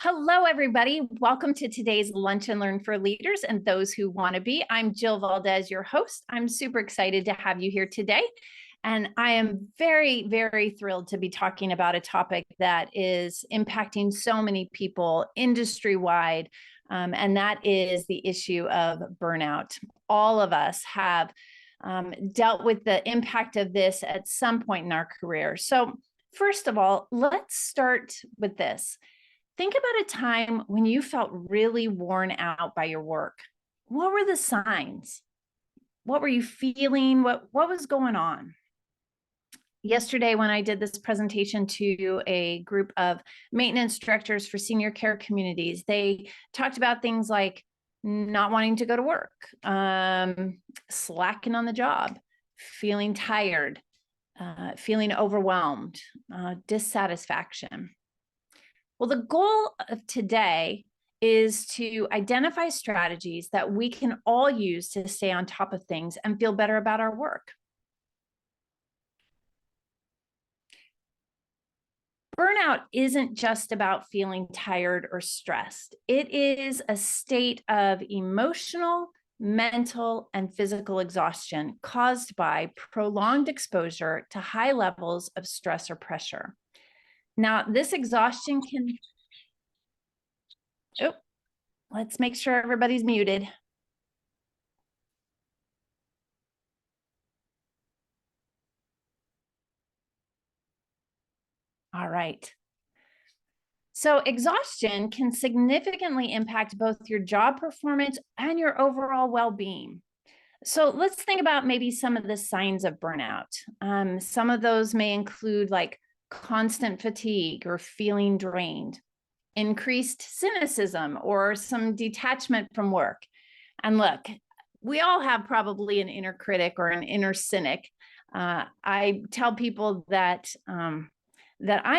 Hello, everybody. Welcome to today's Lunch and Learn for Leaders and those who want to be. I'm Jill Valdez, your host. I'm super excited to have you here today. And I am very, very thrilled to be talking about a topic that is impacting so many people industry-wide, and that is the issue of burnout. All of us have dealt with the impact of this at some point in our career. So first of all, let's start with this. Think about a time when you felt really worn out by your work. What were the signs? What were you feeling? What was going on? Yesterday, when I did this presentation to a group of maintenance directors for senior care communities, they talked about things like not wanting to go to work, slacking on the job, feeling tired, feeling overwhelmed, dissatisfaction. Well, the goal of today is to identify strategies that we can all use to stay on top of things and feel better about our work. Burnout isn't just about feeling tired or stressed. It is a state of emotional, mental, and physical exhaustion caused by prolonged exposure to high levels of stress or pressure. Now, this exhaustion can, let's make sure everybody's muted. All right. So exhaustion can significantly impact both your job performance and your overall well-being. So let's think about maybe some of the signs of burnout. Some of those may include like constant fatigue or feeling drained, increased cynicism or some detachment from work. And look, we all have probably an inner critic or an inner cynic. I tell people that I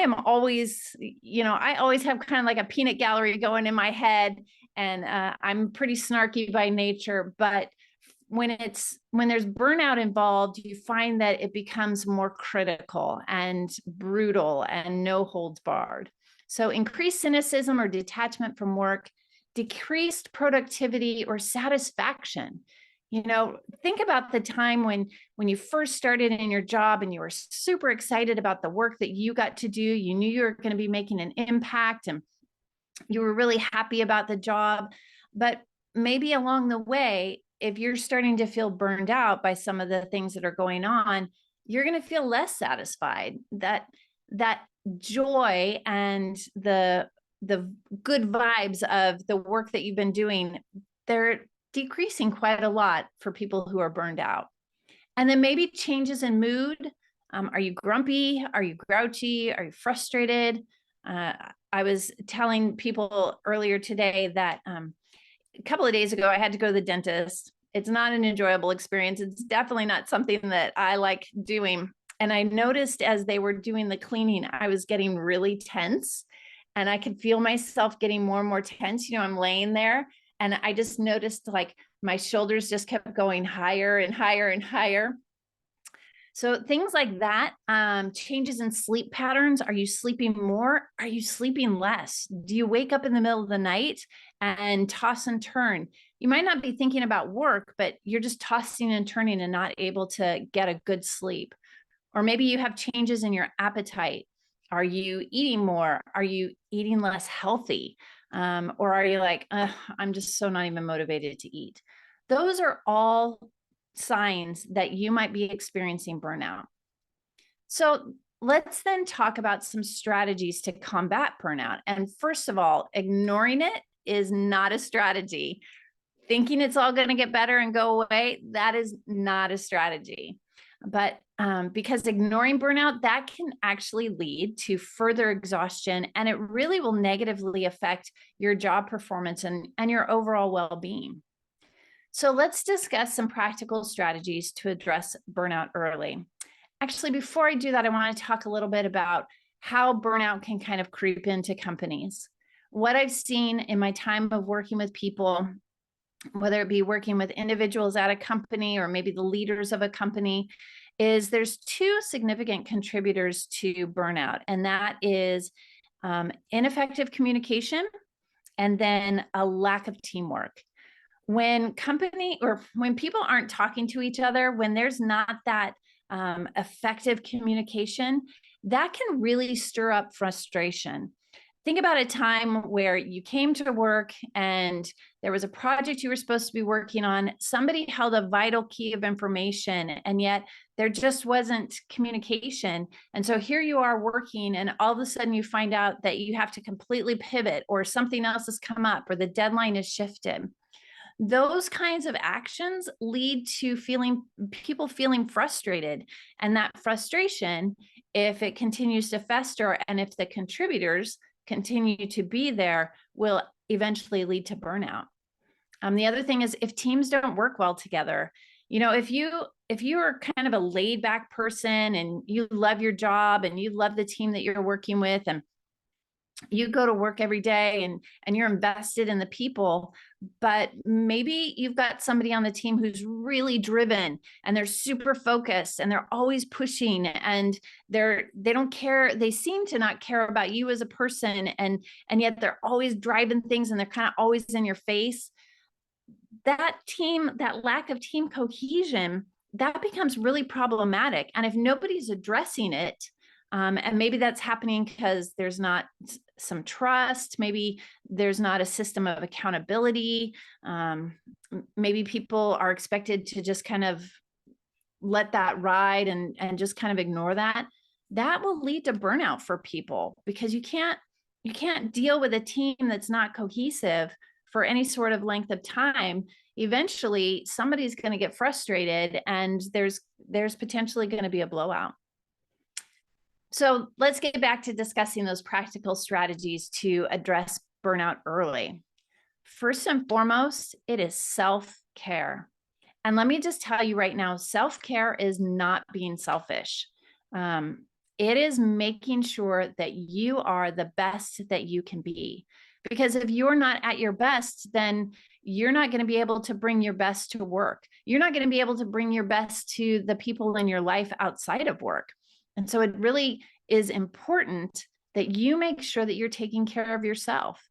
am always, I always have kind of like a peanut gallery going in my head, and I'm pretty snarky by nature, but when there's burnout involved, you find that it becomes more critical and brutal and no holds barred. So increased cynicism or detachment from work, decreased productivity or satisfaction. Think about the time when you first started in your job and you were super excited about the work that you got to do. You knew you were going to be making an impact and you were really happy about the job. But maybe along the way, if you're starting to feel burned out by some of the things that are going on, you're going to feel less satisfied. That joy and the good vibes of the work that you've been doing, they're decreasing quite a lot for people who are burned out. And then maybe changes in mood. Are you grumpy? Are you grouchy? Are you frustrated? I was telling people earlier today that a couple of days ago, I had to go to the dentist. It's not an enjoyable experience. It's definitely not something that I like doing. And I noticed as they were doing the cleaning, I was getting really tense and I could feel myself getting more and more tense. I'm laying there and I just noticed like my shoulders just kept going higher and higher and higher. So things like that, changes in sleep patterns. Are you sleeping more? Are you sleeping less? Do you wake up in the middle of the night and toss and turn? You might not be thinking about work, but you're just tossing and turning and not able to get a good sleep. Or maybe you have changes in your appetite. Are you eating more? Are you eating less healthy? Or are you like, I'm just so not even motivated to eat? Those are all signs that you might be experiencing burnout. So let's then talk about some strategies to combat burnout. And first of all, ignoring it is not a strategy. Thinking it's all going to get better and go away, that is not a strategy. But because ignoring burnout, that can actually lead to further exhaustion, and it really will negatively affect your job performance and your overall well-being. So let's discuss some practical strategies to address burnout early. Actually, before I do that, I want to talk a little bit about how burnout can kind of creep into companies. What I've seen in my time of working with people, whether it be working with individuals at a company or maybe the leaders of a company, is there's two significant contributors to burnout, and that is ineffective communication, and then a lack of teamwork. When people aren't talking to each other, when there's not that effective communication, that can really stir up frustration. Think about a time where you came to work and there was a project you were supposed to be working on. Somebody held a vital key of information, and yet there just wasn't communication. And so here you are working, and all of a sudden you find out that you have to completely pivot, or something else has come up, or the deadline is shifted. Those kinds of actions lead to people feeling frustrated. And that frustration, if it continues to fester and if the contributors continue to be there, will eventually lead to burnout. The other thing is, if teams don't work well together, if you are kind of a laid back person and you love your job and you love the team that you're working with, and you go to work every day and you're invested in the people, but maybe you've got somebody on the team who's really driven and they're super focused and they're always pushing, and they don't care. They seem to not care about you as a person. And yet they're always driving things and they're kind of always in your face. That lack of team cohesion, that becomes really problematic. And if nobody's addressing it, and maybe that's happening because there's not some trust, maybe there's not a system of accountability. Maybe people are expected to just kind of let that ride and just kind of ignore that. That will lead to burnout for people, because you can't deal with a team that's not cohesive for any sort of length of time. Eventually, somebody's going to get frustrated, and there's potentially going to be a blowout. So let's get back to discussing those practical strategies to address burnout early. First and foremost, it is self-care. And let me just tell you right now, self-care is not being selfish. It is making sure that you are the best that you can be. Because if you're not at your best, then you're not going to be able to bring your best to work. You're not going to be able to bring your best to the people in your life outside of work. And so it really is important that you make sure that you're taking care of yourself.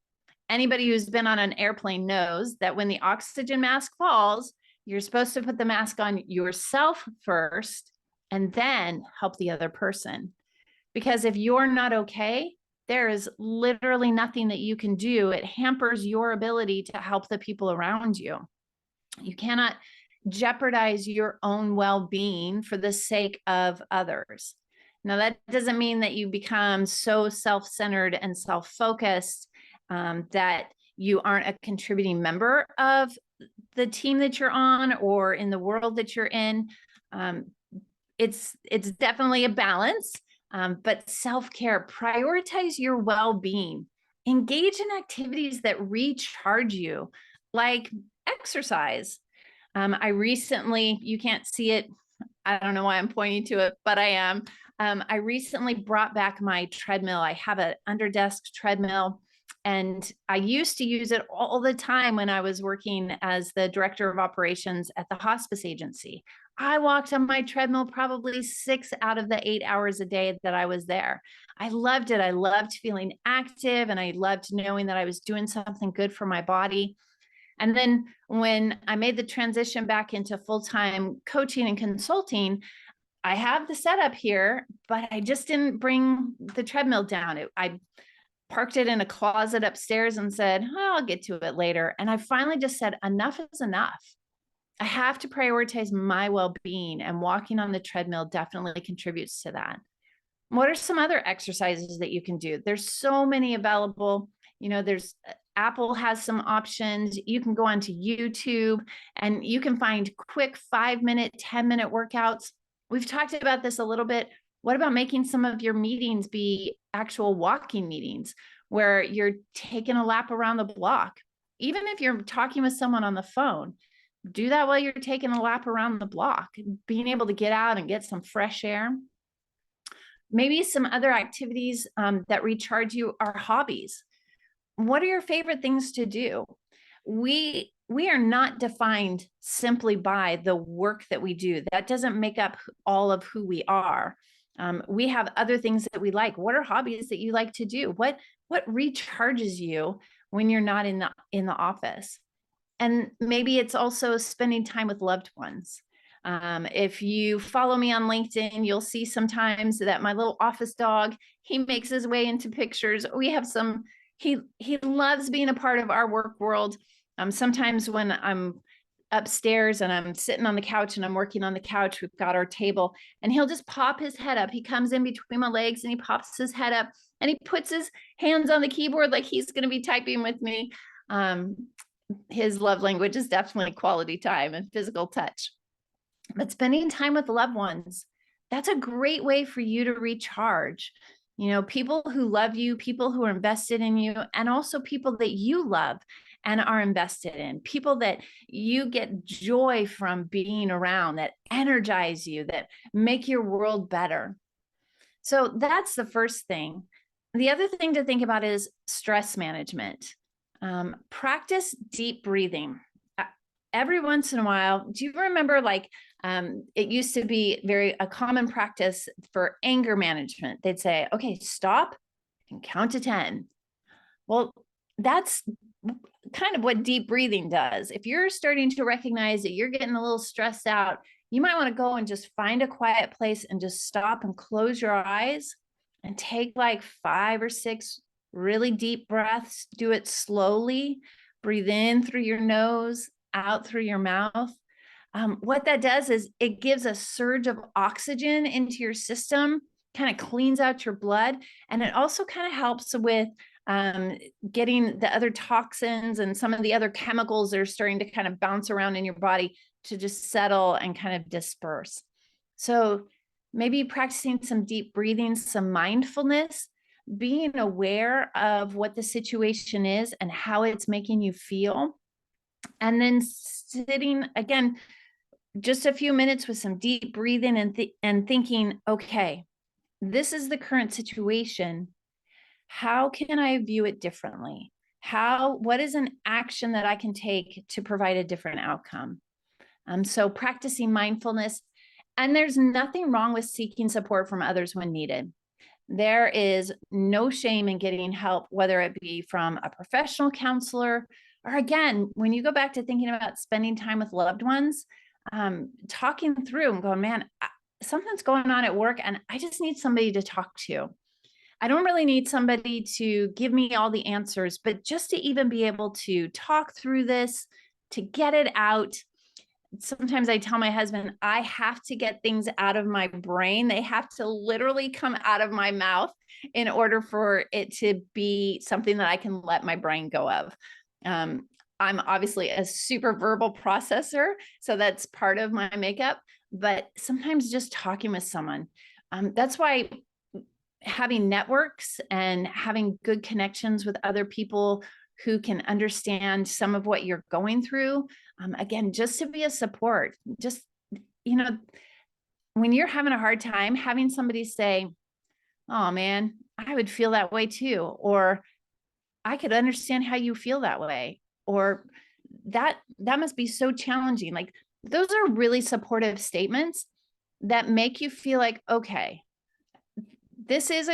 Anybody who's been on an airplane knows that when the oxygen mask falls, you're supposed to put the mask on yourself first and then help the other person. Because if you're not okay, there is literally nothing that you can do. It hampers your ability to help the people around you. You cannot jeopardize your own well-being for the sake of others. Now, that doesn't mean that you become so self-centered and self-focused that you aren't a contributing member of the team that you're on or in the world that you're in. It's definitely a balance, but self-care, prioritize your well-being, engage in activities that recharge you, like exercise. You can't see it. I don't know why I'm pointing to it, but I am. I recently brought back my treadmill. I have an under-desk treadmill, and I used to use it all the time when I was working as the director of operations at the hospice agency. I walked on my treadmill probably 6 out of the 8 hours a day that I was there. I loved it. I loved feeling active, and I loved knowing that I was doing something good for my body. And then when I made the transition back into full-time coaching and consulting, I have the setup here, but I just didn't bring the treadmill down. I parked it in a closet upstairs and said, oh, I'll get to it later. And I finally just said, enough is enough. I have to prioritize my well-being, and walking on the treadmill definitely contributes to that. What are some other exercises that you can do? There's so many available. There's Apple has some options. You can go onto YouTube and you can find quick 5-minute, 10-minute workouts. We've talked about this a little bit. What about making some of your meetings be actual walking meetings where you're taking a lap around the block? Even if you're talking with someone on the phone, do that while you're taking a lap around the block, being able to get out and get some fresh air. Maybe some other activities that recharge you are hobbies. What are your favorite things to do? We are not defined simply by the work that we do. That doesn't make up all of who we are. We have other things that we like. What are hobbies that you like to do? What recharges you when you're not in the office? And maybe it's also spending time with loved ones. If you follow me on LinkedIn, you'll see sometimes that my little office dog, he makes his way into pictures. We have some, he loves being a part of our work world. Sometimes when I'm upstairs and I'm sitting on the couch and I'm working on the couch, we've got our table, and he'll just pop his head up. He comes in between my legs and he pops his head up and he puts his hands on the keyboard like he's going to be typing with me. His love language is definitely quality time and physical touch. But spending time with loved ones, that's a great way for you to recharge. People who love you, people who are invested in you, and also people that you love and are invested in, people that you get joy from being around, that energize you, that make your world better. So that's the first thing. The other thing to think about is stress management. Practice deep breathing. Every once in a while, do you remember it used to be a common practice for anger management? They'd say, okay, stop and count to 10. Well, that's kind of what deep breathing does. If you're starting to recognize that you're getting a little stressed out, you might want to go and just find a quiet place and just stop and close your eyes and take 5 or 6 really deep breaths. Do it slowly. Breathe in through your nose, out through your mouth. What that does is it gives a surge of oxygen into your system, kind of cleans out your blood. And it also kind of helps with getting the other toxins and some of the other chemicals that are starting to kind of bounce around in your body to just settle and kind of disperse. So maybe practicing some deep breathing, some mindfulness, being aware of what the situation is and how it's making you feel. And then sitting again, just a few minutes with some deep breathing and thinking, okay, this is the current situation. How can I view it differently? What is an action that I can take to provide a different outcome? So practicing mindfulness, and there's nothing wrong with seeking support from others when needed. There is no shame in getting help, whether it be from a professional counselor, or again, when you go back to thinking about spending time with loved ones, talking through and going, man, something's going on at work and I just need somebody to talk to. I don't really need somebody to give me all the answers, but just to even be able to talk through this, to get it out. Sometimes I tell my husband, I have to get things out of my brain. They have to literally come out of my mouth in order for it to be something that I can let my brain go of. I'm obviously a super verbal processor, so that's part of my makeup, but sometimes just talking with someone. That's why having networks and having good connections with other people who can understand some of what you're going through, again, just to be a support, just, when you're having a hard time, having somebody say, oh man, I would feel that way too, or I could understand how you feel that way, or that must be so challenging. Those are really supportive statements that make you feel like, okay, this is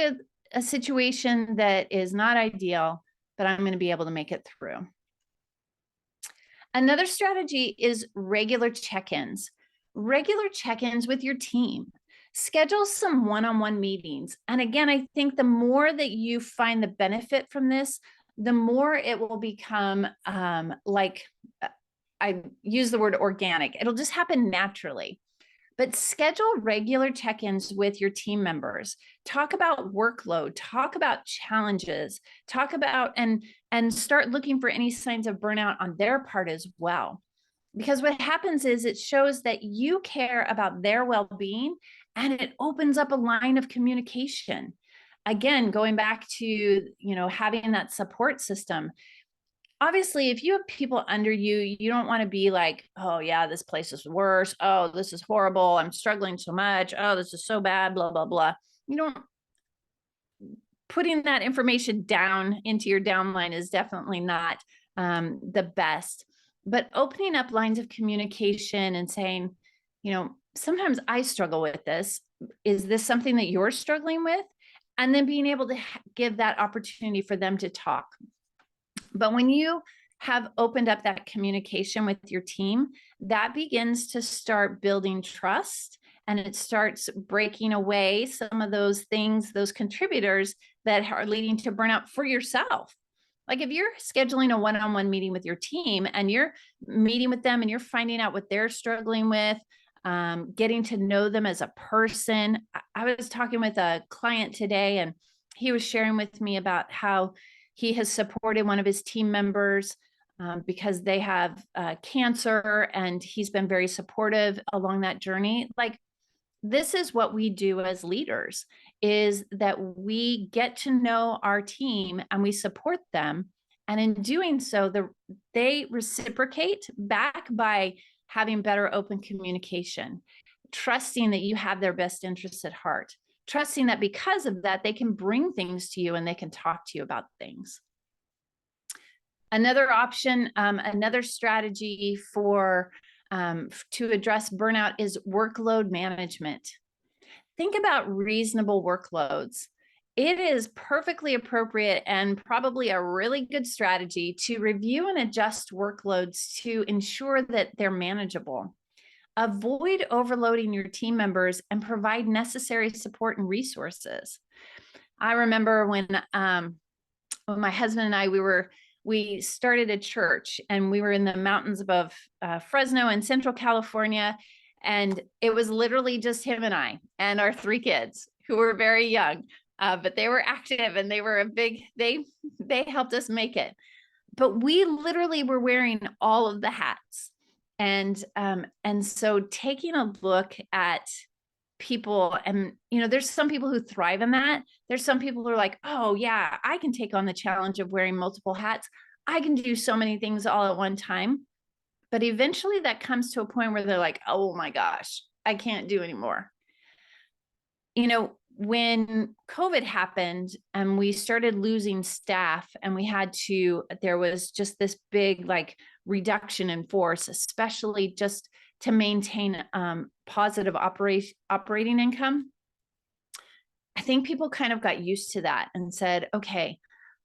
a situation that is not ideal, but I'm going to be able to make it through. Another strategy is regular check-ins. Regular check-ins with your team. Schedule some one-on-one meetings. And again, I think the more that you find the benefit from this, the more it will become I use the word organic. It'll just happen naturally. But schedule regular check-ins with your team members. Talk about workload, talk about challenges, talk about and start looking for any signs of burnout on their part as well. Because what happens is it shows that you care about their well-being and it opens up a line of communication. Again, going back to, having that support system. Obviously, if you have people under you, you don't want to be like, oh yeah, this place is worse. Oh, this is horrible. I'm struggling so much. Oh, this is so bad, blah, blah, blah. Putting that information down into your downline is definitely not the best, but opening up lines of communication and saying, sometimes I struggle with this. Is this something that you're struggling with? And then being able to give that opportunity for them to talk. But when you have opened up that communication with your team, that begins to start building trust, and it starts breaking away some of those things, those contributors that are leading to burnout for yourself. Like if you're scheduling a one-on-one meeting with your team and you're meeting with them and you're finding out what they're struggling with, getting to know them as a person. I was talking with a client today, and he was sharing with me about how he has supported one of his team members because they have cancer, and he's been very supportive along that journey. Like, this is what we do as leaders, is that we get to know our team and we support them. And in doing so, they reciprocate back by having better open communication, trusting that you have their best interests at heart, trusting that because of that, they can bring things to you and they can talk to you about things. Another option, another strategy for to address burnout is workload management. Think about reasonable workloads. It is perfectly appropriate and probably a really good strategy to review and adjust workloads to ensure that they're manageable. Avoid overloading your team members and provide necessary support and resources. I remember when my husband and I, we started a church, and we were in the mountains above Fresno in Central California. And it was literally just him and I and our 3 kids, who were very young, but they were active, and they were they helped us make it. But we literally were wearing all of the hats. And so taking a look at people, and there's some people who thrive in that. There's some people who are like, oh yeah, I can take on the challenge of wearing multiple hats. I can do so many things all at one time. But eventually that comes to a point where they're like, oh my gosh, I can't do anymore. When COVID happened and we started losing staff, and there was just this big reduction in force, especially just to maintain positive operating income. I think people kind of got used to that and said, okay,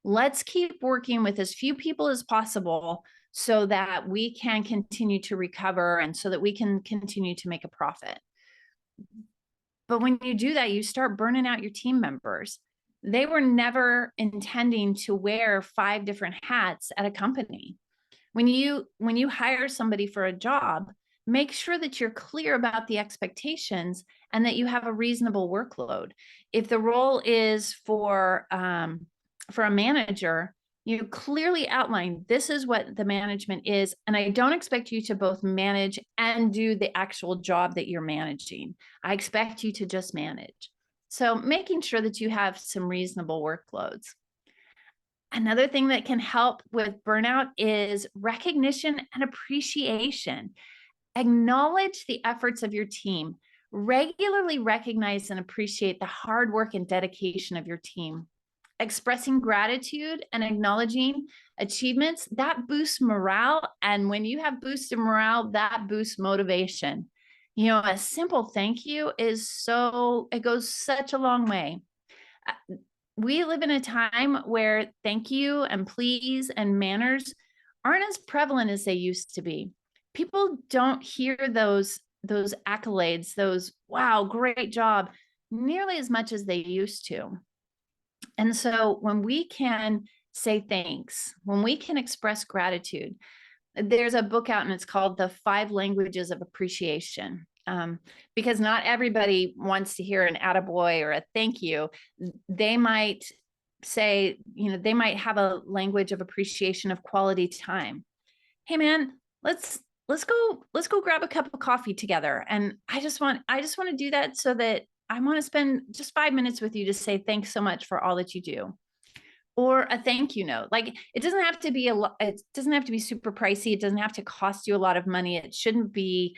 let's keep working with as few people as possible so that we can continue to recover and so that we can continue to make a profit. But when you do that, you start burning out your team members. They were never intending to wear 5 different hats at a company. When you hire somebody for a job, make sure that you're clear about the expectations and that you have a reasonable workload. If the role is for a manager, you clearly outline, this is what the management is, and I don't expect you to both manage and do the actual job that you're managing. I expect you to just manage. So making sure that you have some reasonable workloads. Another thing that can help with burnout is recognition and appreciation. Acknowledge the efforts of your team. Regularly recognize and appreciate the hard work and dedication of your team. Expressing gratitude and acknowledging achievements, that boosts morale. And when you have boosted morale, that boosts motivation. A simple thank you it goes such a long way. We live in a time where thank you and please and manners aren't as prevalent as they used to be. People don't hear those accolades, those wow, great job, nearly as much as they used to. And so when we can say thanks, when we can express gratitude, there's a book out and it's called The 5 Languages of Appreciation. Because not everybody wants to hear an attaboy or a thank you. They might say, they might have a language of appreciation of quality time. Hey man, let's go grab a cup of coffee together. And I just want to do that so that I want to spend just 5 minutes with you to say thanks so much for all that you do. Or a thank you note. Like, it doesn't have to be it doesn't have to be super pricey. It doesn't have to cost you a lot of money. It shouldn't be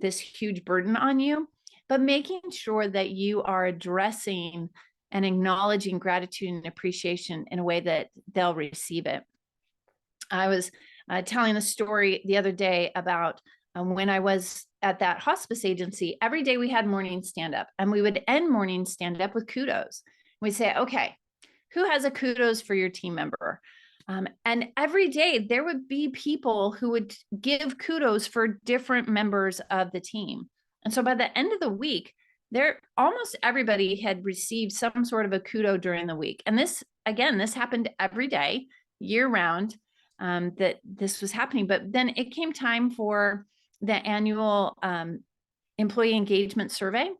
this huge burden on you, but making sure that you are addressing and acknowledging gratitude and appreciation in a way that they'll receive it. I was telling a story the other day about when I was at that hospice agency, every day we had morning stand up, and we would end morning stand up with kudos. We'd say, okay, who has a kudos for your team member? And every day there would be people who would give kudos for different members of the team. And so by the end of the week, almost everybody had received some sort of a kudo during the week. And this happened every day, year round, that this was happening. But then it came time for the annual employee engagement survey.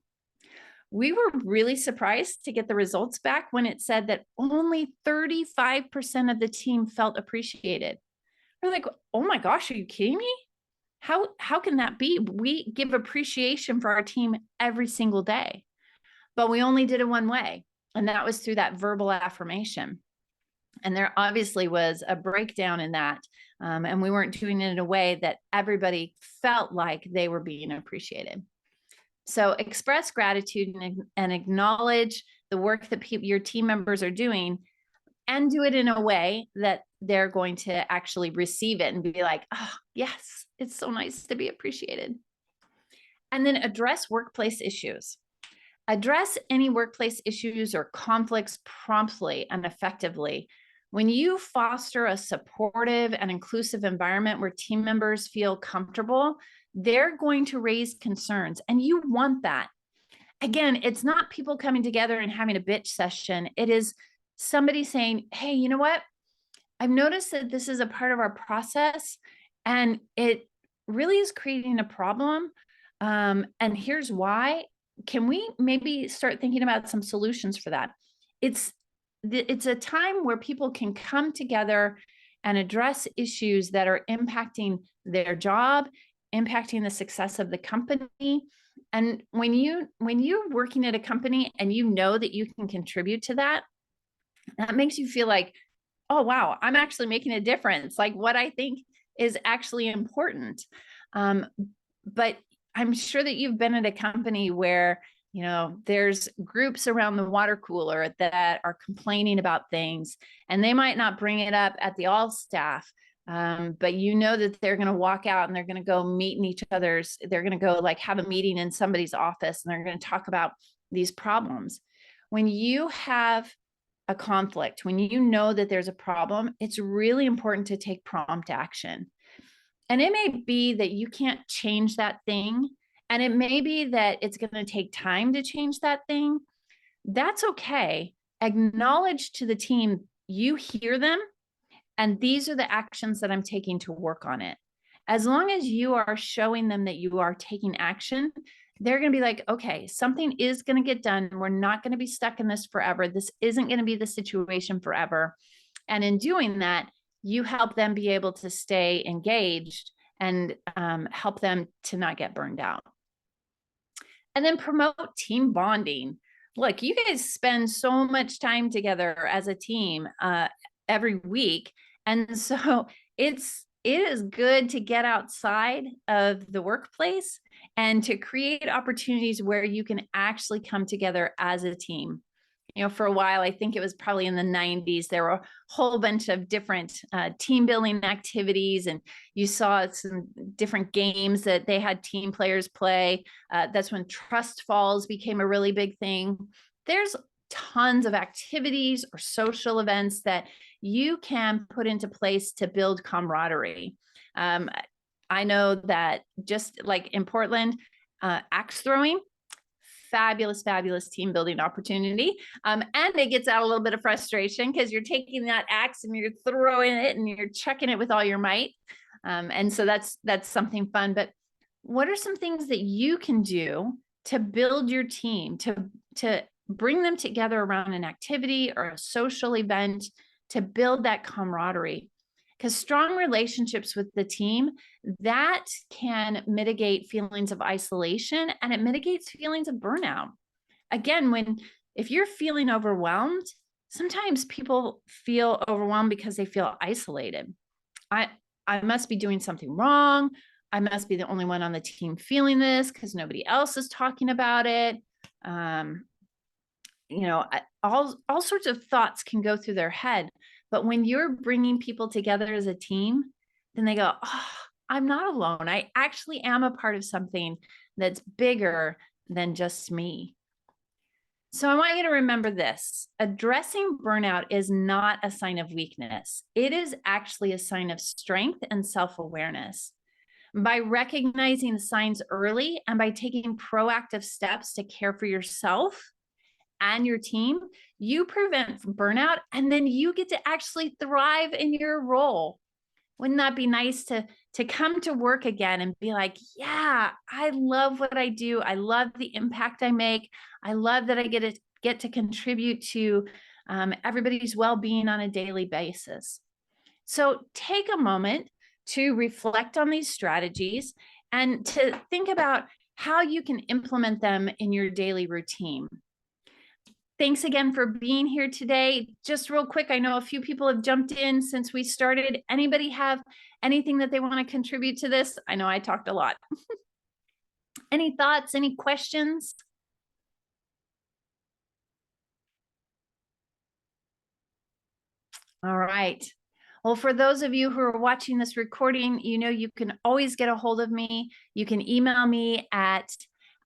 We were really surprised to get the results back when it said that only 35% of the team felt appreciated. We're like, oh my gosh, are you kidding me? How can that be? We give appreciation for our team every single day, but we only did it one way, and that was through that verbal affirmation. And there obviously was a breakdown in that, and we weren't doing it in a way that everybody felt like they were being appreciated. So express gratitude and acknowledge the work that your team members are doing, and do it in a way that they're going to actually receive it and be like, oh, yes, it's so nice to be appreciated. And then address workplace issues. Address any workplace issues or conflicts promptly and effectively. When you foster a supportive and inclusive environment where team members feel comfortable, they're going to raise concerns, and you want that. Again, it's not people coming together and having a bitch session. It is somebody saying, hey, you know what? I've noticed that this is a part of our process, and it really is creating a problem. And here's why. Can we maybe start thinking about some solutions for that? It's a time where people can come together and address issues that are impacting their job, impacting the success of the company. And when you're working at a company and you know that you can contribute to that, that makes you feel like, oh, wow, I'm actually making a difference. Like, what I think is actually important. But I'm sure that you've been at a company where, there's groups around the water cooler that are complaining about things, and they might not bring it up at the all staff. But you know that they're going to walk out and they're going to go meet in they're going to go like have a meeting in somebody's office, and they're going to talk about these problems. When you have a conflict, when you know that there's a problem, it's really important to take prompt action. And it may be that you can't change that thing, and it may be that it's going to take time to change that thing. That's okay. Acknowledge to the team, you hear them, and these are the actions that I'm taking to work on it. As long as you are showing them that you are taking action, they're going to be like, okay, something is going to get done. We're not going to be stuck in this forever. This isn't going to be the situation forever. And in doing that, you help them be able to stay engaged and help them to not get burned out. And then promote team bonding. Look, you guys spend so much time together as a team every week. And so it is good to get outside of the workplace and to create opportunities where you can actually come together as a team. For a while, I think it was probably in the 90s, there were a whole bunch of different team building activities, and you saw some different games that they had team players play. That's when trust falls became a really big thing. There's tons of activities or social events that you can put into place to build camaraderie. I know that just like in Portland, axe throwing, fabulous team building opportunity. And it gets out a little bit of frustration because you're taking that axe and you're throwing it and you're chucking it with all your might. And so that's something fun. But what are some things that you can do to build your team, to bring them together around an activity or a social event, to build that camaraderie? Because strong relationships with the team, that can mitigate feelings of isolation, and it mitigates feelings of burnout. Again, if you're feeling overwhelmed, sometimes people feel overwhelmed because they feel isolated. I must be doing something wrong. I must be the only one on the team feeling this because nobody else is talking about it. All sorts of thoughts can go through their head. But when you're bringing people together as a team, then they go, oh, I'm not alone. I actually am a part of something that's bigger than just me. So I want you to remember this. Addressing burnout is not a sign of weakness. It is actually a sign of strength and self-awareness. By recognizing the signs early and by taking proactive steps to care for yourself and your team, you prevent burnout and then you get to actually thrive in your role. Wouldn't that be nice to come to work again and be like, yeah, I love what I do. I love the impact I make. I love that I get to contribute to everybody's well-being on a daily basis. So take a moment to reflect on these strategies and to think about how you can implement them in your daily routine. Thanks again for being here today. Just real quick, I know a few people have jumped in since we started. Anybody have anything that they want to contribute to this? I know I talked a lot. Any thoughts, any questions? All right. Well, for those of you who are watching this recording, you know you can always get a hold of me. You can email me at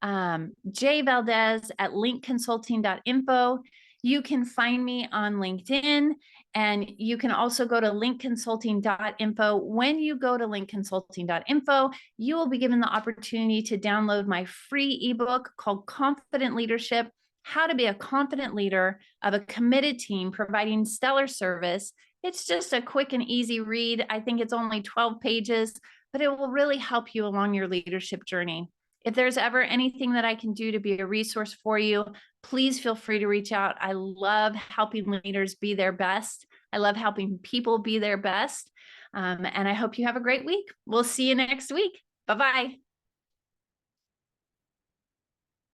jvaldez@linkconsulting.info. You can find me on LinkedIn, and you can also go to linkconsulting.info. When you go to linkconsulting.info, you will be given the opportunity to download my free ebook called Confident Leadership: How to Be a Confident Leader of a Committed Team Providing Stellar Service. It's just a quick and easy read. I think it's only 12 pages, but it will really help you along your leadership journey. If there's ever anything that I can do to be a resource for you, please feel free to reach out. I love helping leaders be their best. I love helping people be their best. And I hope you have a great week. We'll see you next week. Bye-bye.